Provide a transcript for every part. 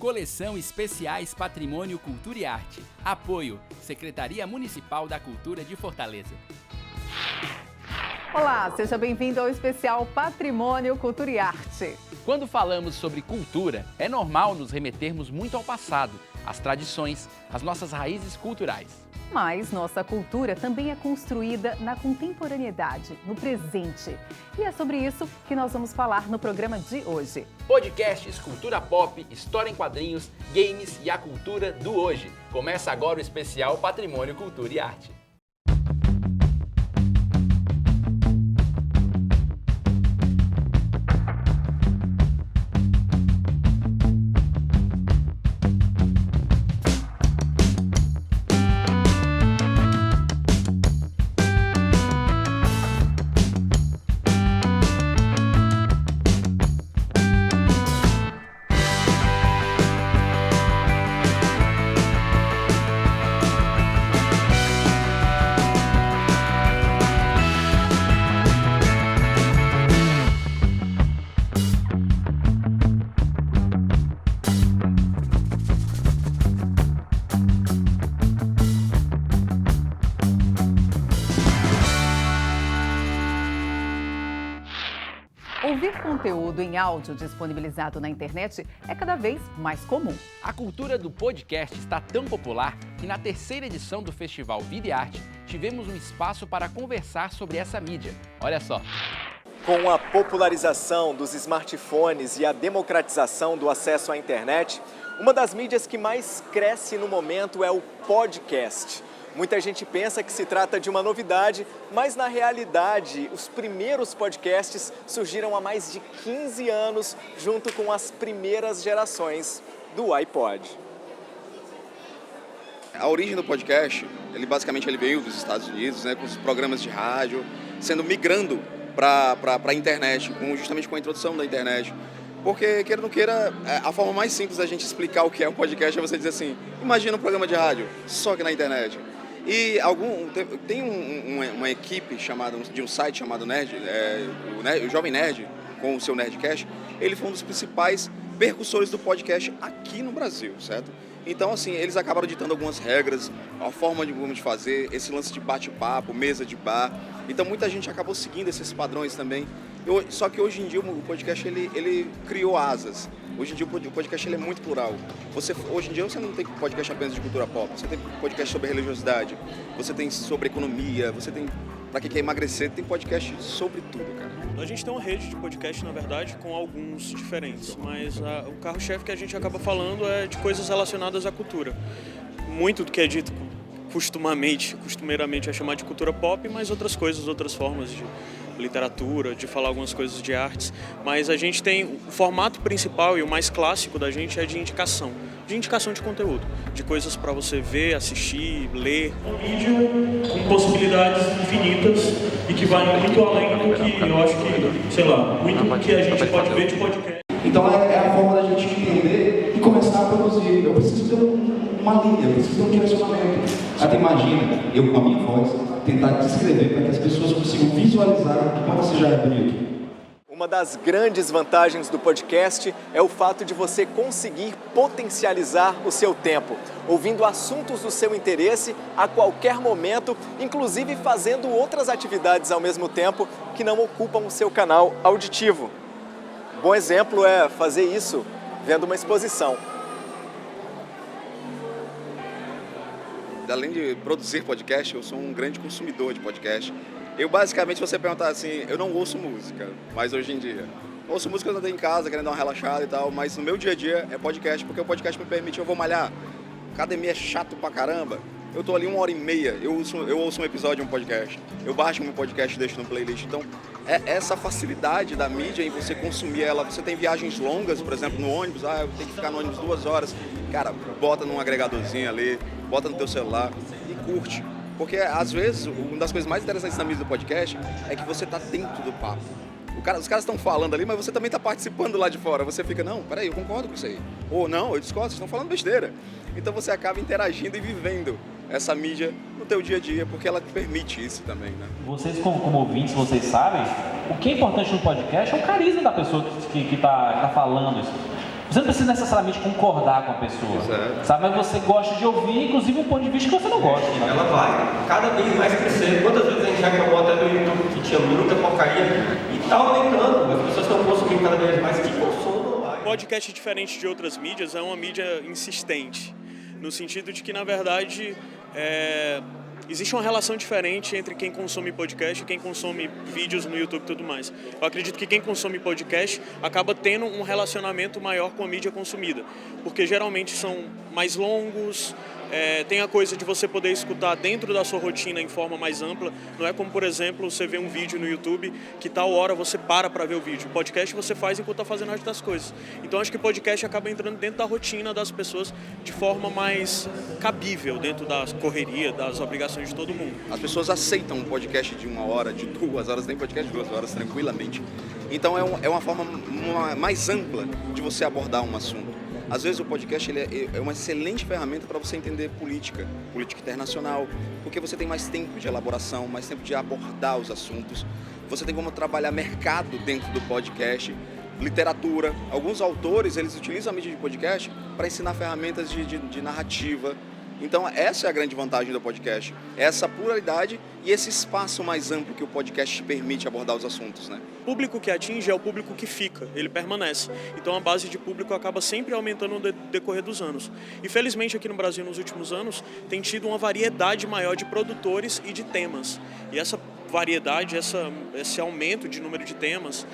Coleção Especiais Patrimônio Cultura e Arte. Apoio, Secretaria Municipal da Cultura de Fortaleza. Olá, seja bem-vindo ao especial Patrimônio, Cultura e Arte. Quando falamos sobre cultura, é normal nos remetermos muito ao passado, às tradições, às nossas raízes culturais. Mas nossa cultura também é construída na contemporaneidade, no presente. E é sobre isso que nós vamos falar no programa de hoje. Podcasts, cultura pop, história em quadrinhos, games e a cultura do hoje. Começa agora o especial Patrimônio, Cultura e Arte. Ouvir conteúdo em áudio disponibilizado na internet é cada vez mais comum. A cultura do podcast está tão popular que na terceira edição do Festival Vida e Arte tivemos um espaço para conversar sobre essa mídia. Olha só. Com a popularização dos smartphones e a democratização do acesso à internet, uma das mídias que mais cresce no momento é o podcast. Muita gente pensa que se trata de uma novidade, mas na realidade os primeiros podcasts surgiram há mais de 15 anos, junto com as primeiras gerações do iPod. A origem do podcast, ele basicamente veio dos Estados Unidos, né, com os programas de rádio, migrando para a internet, justamente com a introdução da internet. Porque, queira ou não queira, a forma mais simples da gente explicar o que é um podcast é você dizer assim, imagina um programa de rádio, só que na internet. E tem uma equipe de um site chamado Nerd, o Jovem Nerd, com o seu Nerdcast, ele foi um dos principais percussores do podcast aqui no Brasil, certo? Então, assim, eles acabaram ditando algumas regras, a forma de fazer, esse lance de bate-papo, mesa de bar. Então, muita gente acabou seguindo esses padrões também. Só que hoje em dia o podcast ele criou asas. Hoje em dia o podcast ele é muito plural. Hoje em dia você não tem podcast apenas de cultura pop, você tem podcast sobre religiosidade, você tem sobre economia, você tem para quem quer emagrecer, tem podcast sobre tudo, cara. A gente tem uma rede de podcast, na verdade, com alguns diferentes, mas o carro-chefe que a gente acaba falando é de coisas relacionadas à cultura. Muito do que é dito costumeiramente é chamado de cultura pop, mas outras coisas, outras formas de literatura, de falar algumas coisas de artes. Mas a gente tem o formato principal e o mais clássico da gente é de indicação de conteúdo, de coisas para você ver, assistir, ler. Um vídeo com possibilidades infinitas e que vai muito além do que eu acho que, sei lá, muito do que a gente pode ver de podcast. Então é a forma da gente entender e começar a produzir. Eu preciso ter uma linha, eu preciso ter um direcionamento. Até imagina, eu com a minha voz, tentar descrever para que as pessoas consigam visualizar como você já é bonito. Uma das grandes vantagens do podcast é o fato de você conseguir potencializar o seu tempo, ouvindo assuntos do seu interesse a qualquer momento, inclusive fazendo outras atividades ao mesmo tempo que não ocupam o seu canal auditivo. Bom exemplo é fazer isso vendo uma exposição. Além de produzir podcast, eu sou um grande consumidor de podcast. Eu basicamente, se você perguntar assim, eu não ouço música, mas hoje em dia. Ouço música quando eu estou em casa, querendo dar uma relaxada e tal, mas no meu dia a dia é podcast, porque o podcast me permite, eu vou malhar. Academia é chato pra caramba. Eu tô ali 1h30, eu ouço um episódio de um podcast. Eu baixo meu podcast e deixo no playlist. Então, é essa facilidade da mídia em você consumir ela. Você tem viagens longas, por exemplo, no ônibus. Eu tenho que ficar no ônibus 2 horas. Cara, bota num agregadorzinho ali, bota no teu celular e curte. Porque, às vezes, uma das coisas mais interessantes na mídia do podcast é que você tá dentro do papo. Os caras estão falando ali, mas você também está participando lá de fora. Você fica, não, peraí, eu concordo com isso aí. Ou não, eu discordo, vocês estão falando besteira. Então você acaba interagindo e vivendo essa mídia no teu dia a dia, porque ela te permite isso também, né? Vocês, como ouvintes, vocês sabem, o que é importante no podcast é o carisma da pessoa que tá falando isso. Você não precisa necessariamente concordar com a pessoa, sabe? Mas você gosta de ouvir, inclusive, um ponto de vista que você não gosta. Né? Ela vai cada vez mais crescendo. Quantas vezes a gente já reclamou até do YouTube que tinha muita porcaria e está aumentando. As pessoas estão consumindo cada vez mais. Que consumo vai. Podcast, diferente de outras mídias, é uma mídia insistente, no sentido de que, na verdade, existe uma relação diferente entre quem consome podcast e quem consome vídeos no YouTube e tudo mais. Eu acredito que quem consome podcast acaba tendo um relacionamento maior com a mídia consumida, porque geralmente são mais longos, tem a coisa de você poder escutar dentro da sua rotina em forma mais ampla. Não é como, por exemplo, você vê um vídeo no YouTube que tal hora você para ver o vídeo. Podcast você faz enquanto está fazendo as outras coisas. Então acho que podcast acaba entrando dentro da rotina das pessoas de forma mais cabível, dentro da correria, das obrigações de todo mundo. As pessoas aceitam um podcast de 1 hora, de 2 horas, tem podcast de 2 horas tranquilamente. Então é uma forma mais ampla de você abordar um assunto. Às vezes o podcast ele é uma excelente ferramenta para você entender política internacional, porque você tem mais tempo de elaboração, mais tempo de abordar os assuntos. Você tem como trabalhar mercado dentro do podcast, literatura. Alguns autores eles utilizam a mídia de podcast para ensinar ferramentas de narrativa. Então essa é a grande vantagem do podcast, essa pluralidade e esse espaço mais amplo que o podcast permite abordar os assuntos, né? O público que atinge é o público que fica, ele permanece. Então a base de público acaba sempre aumentando no decorrer dos anos. E felizmente aqui no Brasil nos últimos anos tem tido uma variedade maior de produtores e de temas. E essa variedade, esse aumento de número de temas,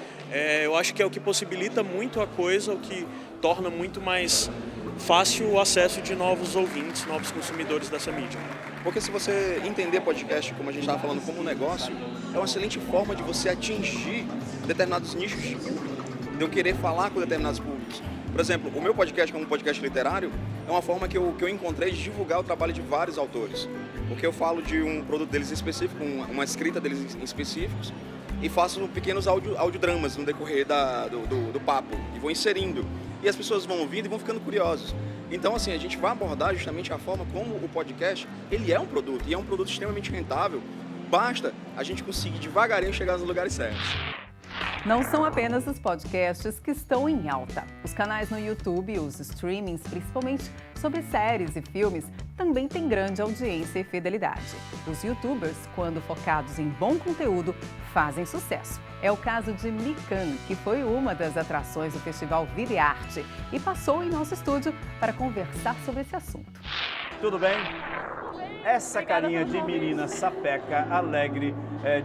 eu acho que é o que possibilita muito a coisa, o que torna muito mais fácil o acesso de novos ouvintes, novos consumidores dessa mídia. Porque se você entender podcast, como a gente estava falando, como um negócio, é uma excelente forma de você atingir determinados nichos, de eu querer falar com determinados públicos. Por exemplo, o meu podcast, como um podcast literário, é uma forma que eu encontrei de divulgar o trabalho de vários autores. Porque eu falo de um produto deles em específico, uma escrita deles em específicos, e faço pequenos audiodramas no decorrer do papo, e vou inserindo. E as pessoas vão ouvindo e vão ficando curiosos. Então, assim, a gente vai abordar justamente a forma como o podcast, ele é um produto, e é um produto extremamente rentável. Basta a gente conseguir devagarinho chegar nos lugares certos. Não são apenas os podcasts que estão em alta. Os canais no YouTube e os streamings, principalmente sobre séries e filmes, também têm grande audiência e fidelidade. Os YouTubers, quando focados em bom conteúdo, fazem sucesso. É o caso de Mikan, que foi uma das atrações do Festival Vida e Arte e passou em nosso estúdio para conversar sobre esse assunto. Tudo bem? Essa carinha de menina sapeca, alegre,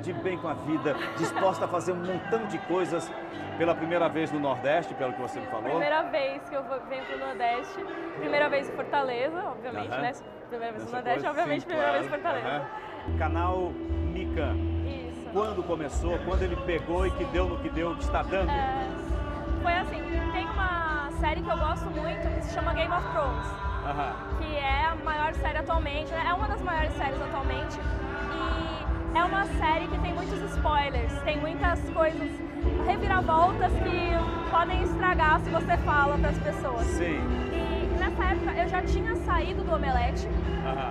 de bem com a vida, disposta a fazer um montão de coisas pela primeira vez no Nordeste, pelo que você me falou. Primeira vez que eu venho pro Nordeste, primeira vez em Fortaleza, obviamente, né? Primeira vez no Nordeste, obviamente, sim, primeira vez em Fortaleza. Canal Mikan. Isso. Quando começou, quando ele pegou e que deu no que deu, que está dando? Foi assim, tem uma série que eu gosto muito que se chama Game of Thrones. Que é a maior série atualmente, né? É uma das maiores séries atualmente e é uma série que tem muitos spoilers, tem muitas coisas, reviravoltas que podem estragar se você fala para as pessoas. Sim. E nessa época eu já tinha saído do Omelete,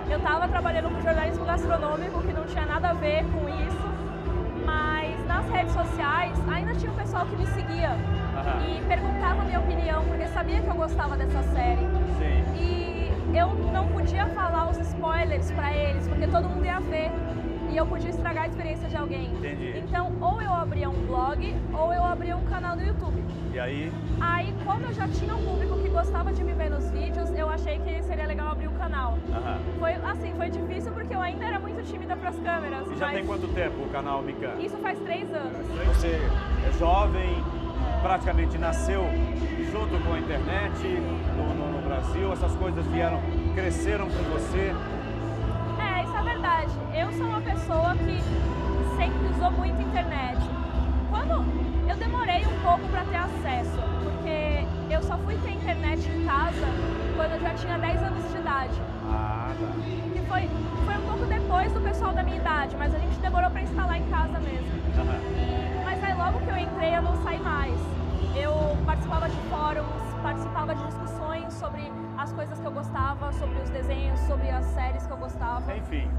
eu estava trabalhando com jornalismo gastronômico que não tinha nada a ver com isso, mas nas redes sociais ainda tinha um pessoal que me seguia e perguntava a minha opinião, porque sabia que eu gostava dessa série. Sim. E eu não podia falar os spoilers para eles, porque todo mundo ia ver e eu podia estragar a experiência de alguém. Entendi. Então, ou eu abria um blog, ou eu abria um canal no YouTube. E aí? Aí, como eu já tinha um público que gostava de me ver nos vídeos, eu achei que seria legal abrir um canal. Foi assim, foi difícil porque eu ainda era muito tímida para as câmeras. E já tem quanto tempo o canal Mikan? Isso faz 3 anos. Você é jovem, praticamente nasceu junto com a internet no Brasil, essas coisas cresceram com você? Isso é verdade. Eu sou uma pessoa que sempre usou muito internet. Eu demorei um pouco para ter acesso, porque eu só fui ter internet em casa quando eu já tinha 10 anos de idade. Que foi um pouco depois do pessoal da minha idade, mas a gente demorou para instalar em casa mesmo. Mas aí logo que eu entrei eu não saí mais. Eu participava de fóruns, participava de discussões sobre as coisas que eu gostava, sobre os desenhos, sobre as séries que eu gostava. Enfim,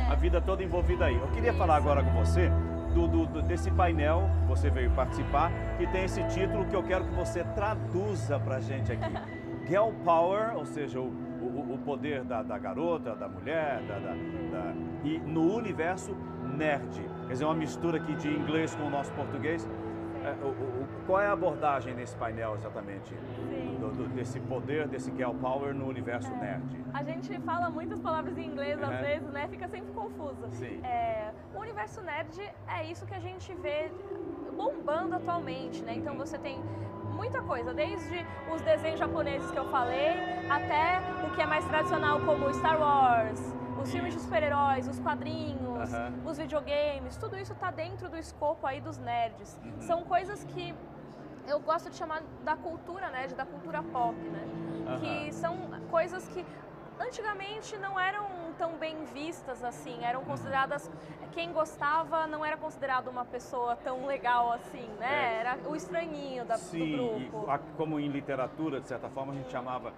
a vida toda envolvida aí. Eu queria falar agora com você desse painel que você veio participar, que tem esse título que eu quero que você traduza pra gente aqui. Girl Power, ou seja, o poder da garota, da mulher, e no universo nerd. Quer dizer, uma mistura aqui de inglês com o nosso português. Qual é a abordagem nesse painel exatamente? Desse poder, desse Girl Power no universo nerd? A gente fala muitas palavras em inglês às vezes, né? Fica sempre confuso. Sim. O universo nerd é isso que a gente vê bombando atualmente, né? Então você tem muita coisa, desde os desenhos japoneses que eu falei, até o que é mais tradicional como Star Wars, os filmes de super-heróis, os quadrinhos, os videogames, tudo isso está dentro do escopo aí dos nerds. São coisas que eu gosto de chamar da cultura nerd, da cultura pop, né? Que são coisas que antigamente não eram tão bem vistas assim, eram consideradas, quem gostava não era considerado uma pessoa tão legal assim, né? Era o estranhinho do grupo. E, como em literatura, de certa forma, a gente chamava,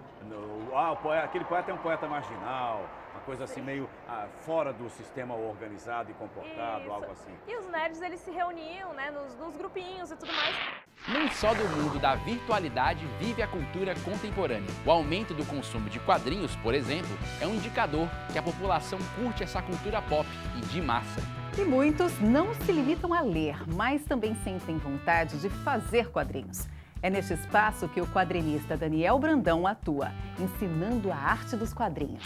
aquele poeta é um poeta marginal, uma coisa assim meio fora do sistema organizado e comportado, algo assim. E os nerds, eles se reuniam, né, nos grupinhos e tudo mais. Nem só do mundo da virtualidade vive a cultura contemporânea. O aumento do consumo de quadrinhos, por exemplo, é um indicador que a população curte essa cultura pop e de massa. E muitos não se limitam a ler, mas também sentem vontade de fazer quadrinhos. É neste espaço que o quadrinista Daniel Brandão atua, ensinando a arte dos quadrinhos.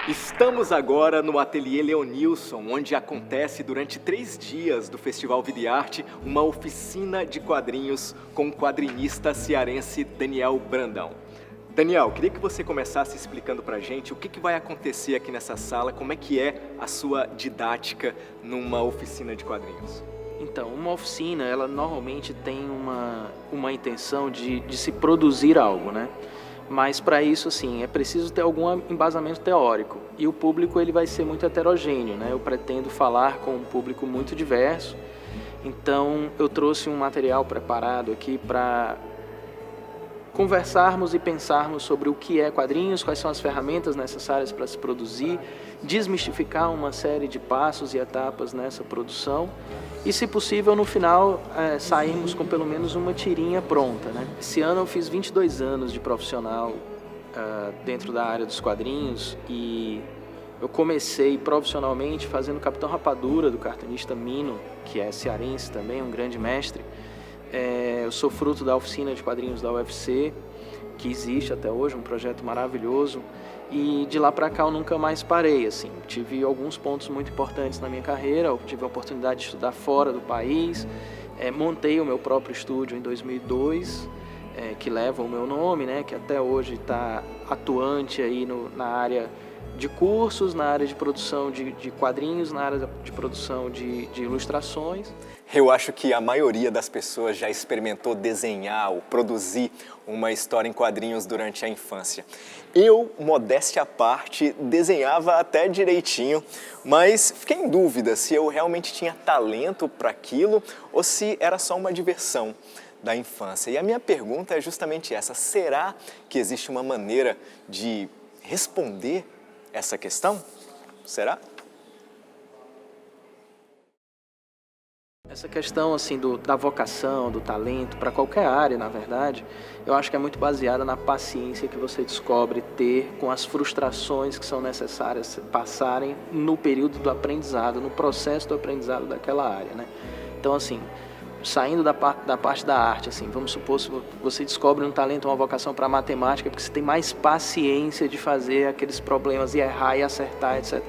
Estamos agora no Ateliê Leonilson, onde acontece durante 3 dias do Festival Videarte uma oficina de quadrinhos com o quadrinista cearense Daniel Brandão. Daniel, queria que você começasse explicando pra gente o que vai acontecer aqui nessa sala, como é que é a sua didática numa oficina de quadrinhos. Então, uma oficina, ela normalmente tem uma intenção de se produzir algo, né? Mas para isso, assim, é preciso ter algum embasamento teórico. E o público ele vai ser muito heterogêneo, né? Eu pretendo falar com um público muito diverso. Então, eu trouxe um material preparado aqui para conversarmos e pensarmos sobre o que é quadrinhos, quais são as ferramentas necessárias para se produzir, desmistificar uma série de passos e etapas nessa produção e, se possível, no final, sairmos com pelo menos uma tirinha pronta, né? Esse ano eu fiz 22 anos de profissional dentro da área dos quadrinhos e eu comecei profissionalmente fazendo Capitão Rapadura, do cartunista Mino, que é cearense também, um grande mestre. Eu sou fruto da oficina de quadrinhos da UFC, que existe até hoje, um projeto maravilhoso. E de lá para cá eu nunca mais parei, assim. Tive alguns pontos muito importantes na minha carreira, eu tive a oportunidade de estudar fora do país, montei o meu próprio estúdio em 2002, que leva o meu nome, né, que até hoje está atuante aí na área de cursos, na área de produção de quadrinhos, na área de produção de ilustrações. Eu acho que a maioria das pessoas já experimentou desenhar ou produzir uma história em quadrinhos durante a infância. Eu, modéstia à parte, desenhava até direitinho, mas fiquei em dúvida se eu realmente tinha talento para aquilo ou se era só uma diversão da infância. E a minha pergunta é justamente essa: será que existe uma maneira de responder essa questão? Será? Essa questão assim da vocação, do talento, para qualquer área, na verdade, eu acho que é muito baseada na paciência que você descobre ter com as frustrações que são necessárias passarem no período do aprendizado, no processo do aprendizado daquela área, né? Então, assim, saindo da parte da arte, assim, vamos supor, se você descobre um talento, uma vocação para matemática, porque você tem mais paciência de fazer aqueles problemas e errar e acertar, etc.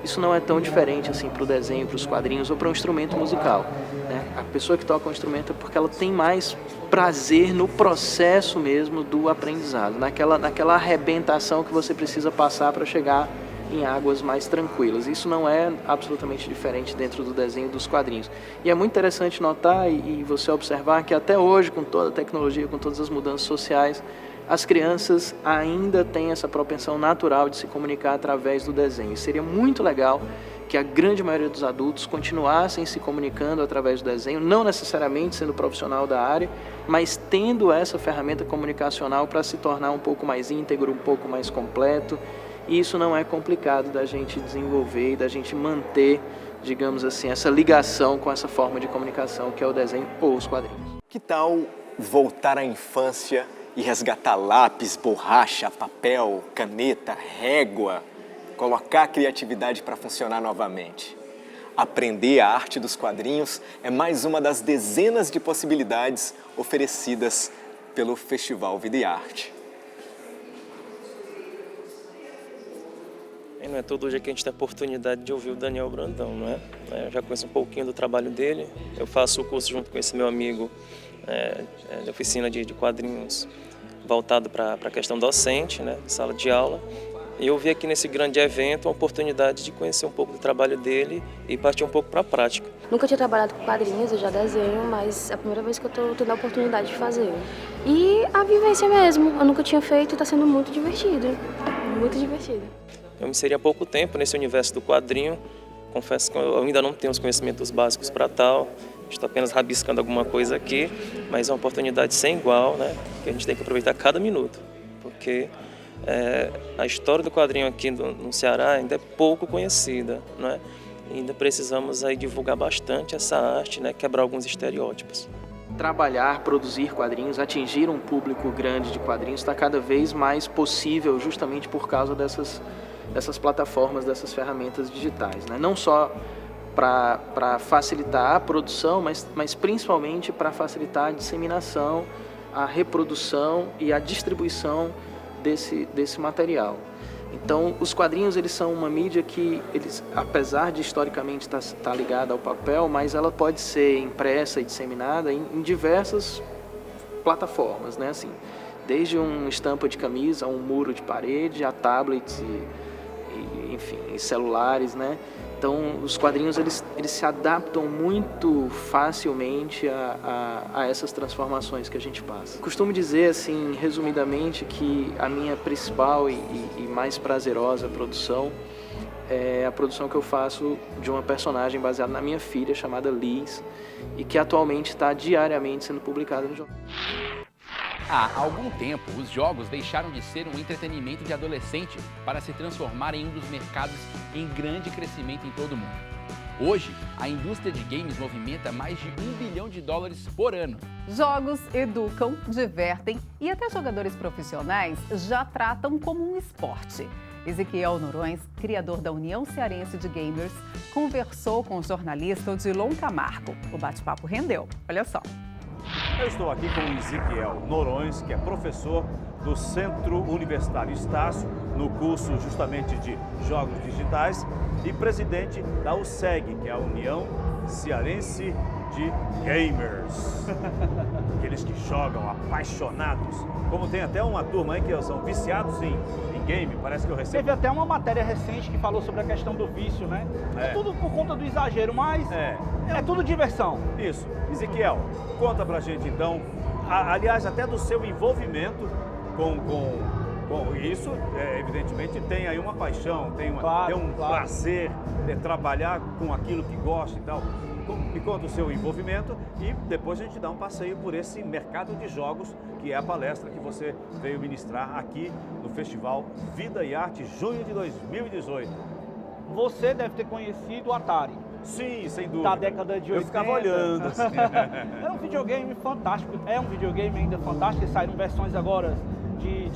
Isso não é tão diferente assim para o desenho, para os quadrinhos ou para um instrumento musical, né? A pessoa que toca um instrumento é porque ela tem mais prazer no processo mesmo do aprendizado, naquela arrebentação que você precisa passar para chegar em águas mais tranquilas. Isso não é absolutamente diferente dentro do desenho dos quadrinhos. E é muito interessante notar e você observar que até hoje, com toda a tecnologia, com todas as mudanças sociais, as crianças ainda têm essa propensão natural de se comunicar através do desenho. E seria muito legal que a grande maioria dos adultos continuassem se comunicando através do desenho, não necessariamente sendo profissional da área, mas tendo essa ferramenta comunicacional para se tornar um pouco mais íntegro, um pouco mais completo. E isso não é complicado da gente desenvolver e da gente manter digamos assim, essa ligação com essa forma de comunicação que é o desenho ou os quadrinhos. Que tal voltar à infância e resgatar lápis, borracha, papel, caneta, régua, colocar a criatividade para funcionar novamente? Aprender a arte dos quadrinhos é mais uma das dezenas de possibilidades oferecidas pelo Festival Vida e Arte. E não é todo dia que a gente tem a oportunidade de ouvir o Daniel Brandão, não é? Eu já conheço um pouquinho do trabalho dele. Eu faço o curso junto com esse meu amigo de oficina de quadrinhos voltado para a questão docente, né, sala de aula. E eu vi aqui nesse grande evento a oportunidade de conhecer um pouco do trabalho dele e partir um pouco para a prática. Nunca tinha trabalhado com quadrinhos, eu já desenho, mas é a primeira vez que eu estou tendo a oportunidade de fazer. E a vivência mesmo, eu nunca tinha feito e está sendo muito divertido, muito divertido. Eu me inseri há pouco tempo nesse universo do quadrinho, confesso que eu ainda não tenho os conhecimentos básicos para tal, estou apenas rabiscando alguma coisa aqui, mas é uma oportunidade sem igual, né, que a gente tem que aproveitar cada minuto, porque a história do quadrinho aqui no Ceará ainda é pouco conhecida, né? Ainda precisamos aí divulgar bastante essa arte, né? Quebrar alguns estereótipos. Trabalhar, produzir quadrinhos, atingir um público grande de quadrinhos está cada vez mais possível justamente por causa dessas plataformas, dessas ferramentas digitais, né? Não só para facilitar a produção, mas principalmente para facilitar a disseminação, a reprodução e a distribuição desse material. Então, os quadrinhos eles são uma mídia que, apesar de historicamente estar ligada ao papel, mas ela pode ser impressa e disseminada em diversas plataformas, né? Assim, desde uma estampa de camisa, um muro de parede, a tablets enfim, e celulares, né? Então, os quadrinhos eles se adaptam muito facilmente a essas transformações que a gente passa. Costumo dizer, assim, resumidamente, que a minha principal e mais prazerosa produção é a produção que eu faço de uma personagem baseada na minha filha, chamada Liz, e que atualmente está diariamente sendo publicada no jornal. Há algum tempo, os jogos deixaram de ser um entretenimento de adolescente para se transformar em um dos mercados em grande crescimento em todo o mundo. Hoje, a indústria de games movimenta mais de $1 bilhão por ano. Jogos educam, divertem e até jogadores profissionais já tratam como um esporte. Ezequiel Noronha, criador da União Cearense de Gamers, conversou com o jornalista Odilon Camargo. O bate-papo rendeu. Olha só. Eu estou aqui com o Ezequiel Noronha, que é professor do Centro Universitário Estácio, no curso justamente de Jogos Digitais, e presidente da UCEG, que é a União Cearense de Gamers. Aqueles que jogam, apaixonados. Como tem até uma turma aí que são viciados em game, parece que eu recebo. Teve até uma matéria recente que falou sobre a questão do vício, né? É tudo por conta do exagero, mas é tudo diversão. Isso. Ezequiel, conta pra gente então, aliás, até do seu envolvimento com isso, evidentemente tem aí uma paixão, tem um prazer de trabalhar com aquilo que gosta e tal. Me conta o seu envolvimento e depois a gente dá um passeio por esse mercado de jogos, que é a palestra que você veio ministrar aqui no Festival Vida e Arte, junho de 2018. Você deve ter conhecido o Atari. Sim, sem dúvida. Da década de 80. Eu ficava olhando. Assim. Era um videogame fantástico, é um videogame ainda fantástico, e saíram versões agora de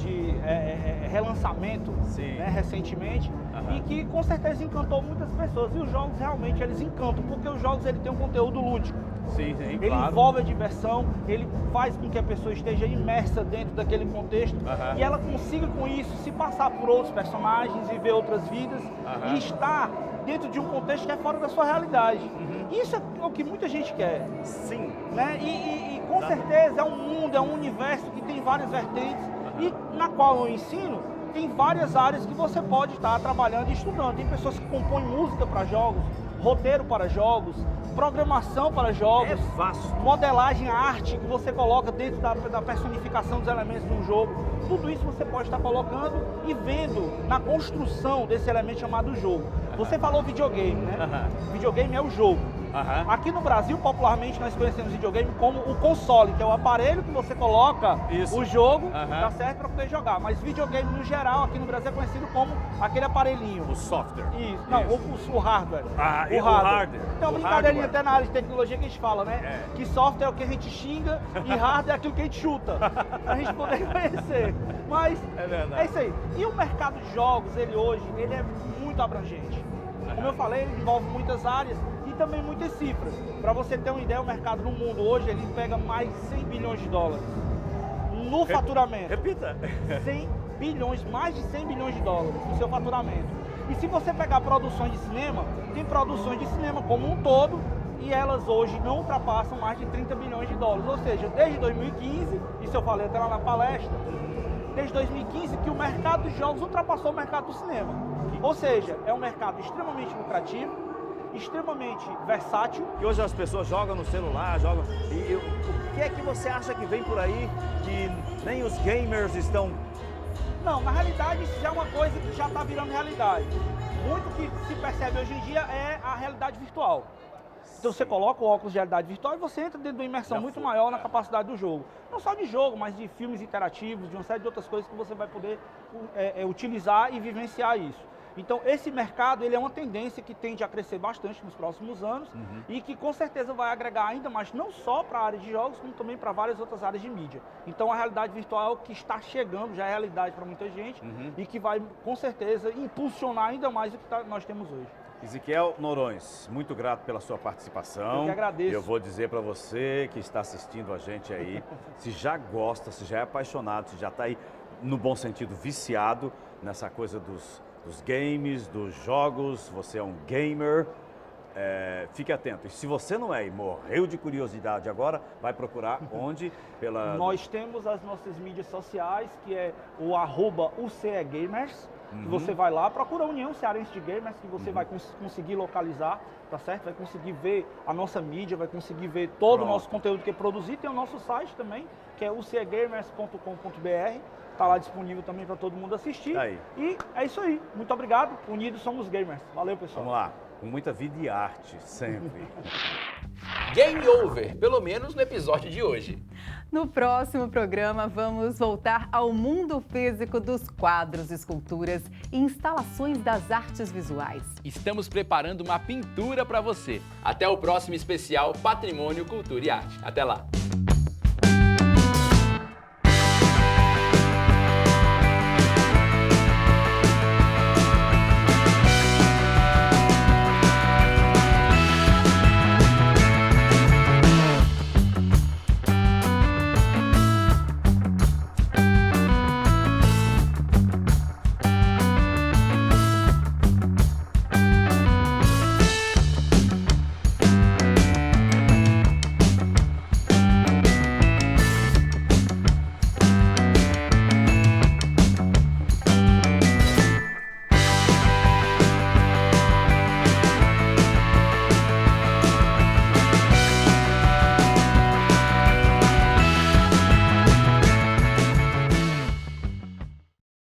relançamento, né, recentemente, e que com certeza encantou muitas pessoas. E os jogos realmente eles encantam, porque os jogos ele tem um conteúdo lúdico. Sim, ele envolve a diversão, ele faz com que a pessoa esteja imersa dentro daquele contexto e ela consiga com isso se passar por outros personagens, viver outras vidas e estar dentro de um contexto que é fora da sua realidade. Isso é o que muita gente quer. Sim. Né? E com certeza é um mundo, é um universo que tem várias vertentes e na qual eu ensino tem várias áreas que você pode estar trabalhando e estudando. Tem pessoas que compõem música para jogos, roteiro para jogos, programação para jogos, modelagem, arte que você coloca dentro da personificação dos elementos de um jogo. Tudo isso você pode estar colocando e vendo na construção desse elemento chamado jogo. Você falou videogame, né? Videogame é o jogo. Aqui no Brasil, popularmente, nós conhecemos videogame como o console, que é o aparelho que você coloca o jogo, tá certo, para poder jogar. Mas videogame, no geral, aqui no Brasil é conhecido como aquele aparelhinho. O software. Isso. Não, o hardware. O hardware. Tem uma brincadeirinha até na área de tecnologia que a gente fala, né? Que software é o que a gente xinga e hardware é aquilo que a gente chuta. Pra gente poder conhecer. Mas é isso aí. E o mercado de jogos, ele hoje, ele é muito abrangente. Como eu falei, ele envolve muitas áreas e também muitas cifras. Para você ter uma ideia, o mercado no mundo hoje, ele pega mais de 100 bilhões de dólares no faturamento. Repita. 100 bilhões, mais de 100 bilhões de dólares no seu faturamento. E se você pegar produções de cinema, tem produções de cinema como um todo e elas hoje não ultrapassam mais de 30 bilhões de dólares. Ou seja, desde 2015, isso eu falei até lá na palestra, desde 2015 que o mercado dos jogos ultrapassou o mercado do cinema. Ou seja, é um mercado extremamente lucrativo, extremamente versátil. E hoje as pessoas jogam no celular, jogam... E o que é que você acha que vem por aí que nem os gamers estão... Não, na realidade isso já é uma coisa que já está virando realidade. Muito que se percebe hoje em dia é a realidade virtual. Então você coloca o óculos de realidade virtual e você entra dentro de uma imersão muito maior na capacidade do jogo. Não só de jogo, mas de filmes interativos, de uma série de outras coisas que você vai poder utilizar e vivenciar isso. Então esse mercado ele é uma tendência que tende a crescer bastante nos próximos anos e que com certeza vai agregar ainda mais, não só para a área de jogos, como também para várias outras áreas de mídia. Então a realidade virtual é o que está chegando, já é realidade para muita gente e que vai com certeza impulsionar ainda mais o que nós temos hoje. Ezequiel Noronha, muito grato pela sua participação. Eu que agradeço. Eu vou dizer para você que está assistindo a gente aí, se já gosta, se já é apaixonado, se já está aí, no bom sentido, viciado nessa coisa dos games, dos jogos, você é um gamer, fique atento. E se você não é e morreu de curiosidade agora, vai procurar onde? Nós temos as nossas mídias sociais, que é o @UCEGamers. Você vai lá, procura a União Cearense de Gamers, que você vai conseguir localizar, tá certo? Vai conseguir ver a nossa mídia, vai conseguir ver todo o nosso conteúdo que é produzido. Tem o nosso site também, que é ucegamers.com.br. Está lá disponível também para todo mundo assistir. E é isso aí. Muito obrigado. Unidos somos gamers. Valeu, pessoal. Vamos lá. Com muita vida e arte, sempre. Game over, pelo menos no episódio de hoje. No próximo programa, vamos voltar ao mundo físico dos quadros, esculturas e instalações das artes visuais. Estamos preparando uma pintura para você. Até o próximo especial Patrimônio, Cultura e Arte. Até lá!